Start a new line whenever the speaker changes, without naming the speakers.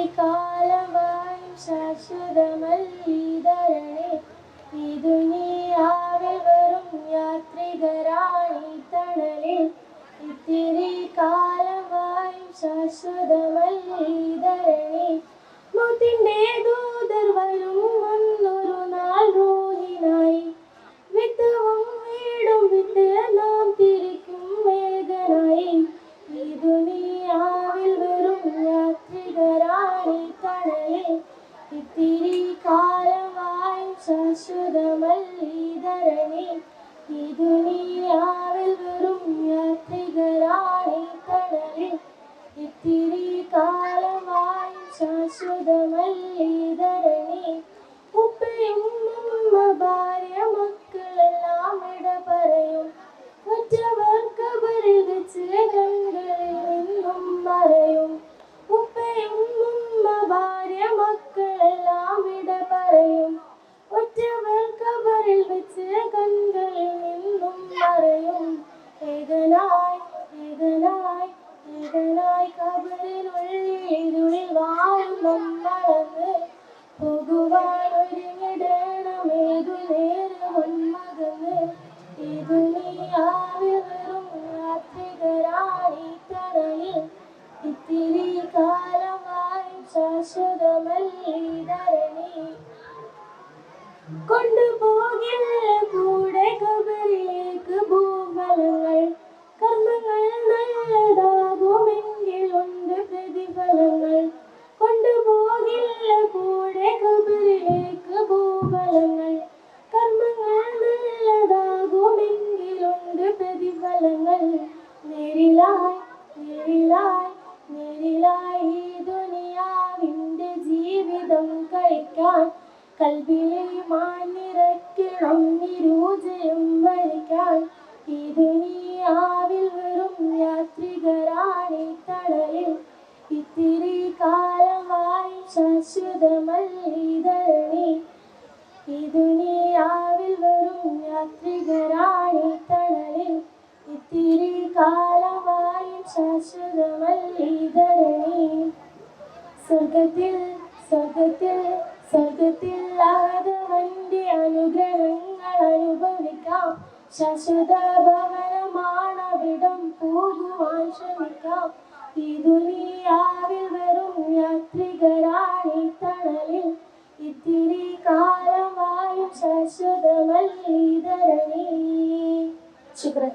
കാലമായും ശാശ്വതമല്ലീധരണി. ഈ ദുനിയാവിൽ വെറും യാത്രികരാണീ തണലിൽ. ഇത്തിരി കാലമായും ശാശ്വതമല്ലീധരണി. മൗത്തിന്റെ ദൂതർ വരും വന്നൊരു നാൾ റൂഹിനായി. വിത്തുവും വീടും വിട്ട് നാം തിരിക്കും വേഗനായി. ഈ ദുനിയാവിൽ വെറും യാത്രികരാണീ തണലിൽ. ഇത്തിരി കാലമായും ശാശ്വതമല്ലീധരണി. ഈ ദുനിയാവിൽ വെറും യാത്രികരാണീ തണലിൽ. ഇത്തിരി കാലമായും ശാശ്വതമല്ലീധരണി. ഉപ്പയും ഉമ്മ ഭാര്യ മക്കളെല്ലാം ഇട പറയും. മറ്റവർ ഖബറിൽ വെച്ച് കണ്ണുകളിൽ നിന്നും മറയും. ഉപ്പയും ഉമ്മ ഭാര്യ മക്കളെല്ലാം ഇട പറയും. മറ്റവർ ഖബറിൽ വെച്ച് കണ്ണുകളിൽ നിന്നും മറയും. ഏകനായി ഏകനായി ഏകനായി ഖബറിനുള്ളിൽ വാഴും നമ്മളന്ന്. പോകുവാൻ ഒരുങ്ങിടണമേതു നേരവും മകന്ന്. ഈ ദുനിയാവിൽ വെറും യാത്രികരാണീ തണലിൽ. ഇത്തിരി കാലമായി ശാശ്വതമല്ലീധരണി. കൊണ്ടുപോകില്ല കൂടെ ഖബറിലേക്ക് ഭൂഫലങ്ങൾ. കർമ്മങ്ങൾ നല്ലതാകുമെങ്കിലുണ്ട് പ്രതിഫലങ്ങൾ. കൊണ്ടുപോകില്ല കൂടെ ഖബറിലേക്ക് ഭൂഫലങ്ങൾ. കർമ്മങ്ങൾ നല്ലതാകുമെങ്കിലുണ്ട് പ്രതിഫലങ്ങൾ. നേരിലായി നേരിലായി നേരിലായി ഈ ദുനിയാവിൻ്റെ ജീവിതം കഴിക്കാൻ. കൽബിലെ മാനിരക്കണം നിരൂജയം വരിക്കാൻ. ഈ ദുനിയാവിൽ വെറും യാത്രികരാണീ തണലിൽ. ഇത്തിരി കാലമായി ശാശ്വതമല്ലീധരണി. ഈ ദുനിയാവിൽ വെറും യാത്രികരാണീ തണലിൽ. ഇത്തിരി കാലമായി ശാശ്വതമല്ലീധരണി. സ്വർഗത്തിൽ സ്വർഗത്തിൽ സ്വർഗത്തിൽ ആദവന്റെ അനുഗ്രഹങ്ങൾ അനുഭവിക്കാം. ശാശ്വത ഭവനമാണവിടം പോകുവാൻ ശ്രമിക്കാം. ഈ ദുനിയാവിൽ വെറും യാത്രികരാണീ തണലിൽ. ഇത്തിരി കാലമായും ശാശ്വതമല്ലീധരണി. ശുക്രൻ.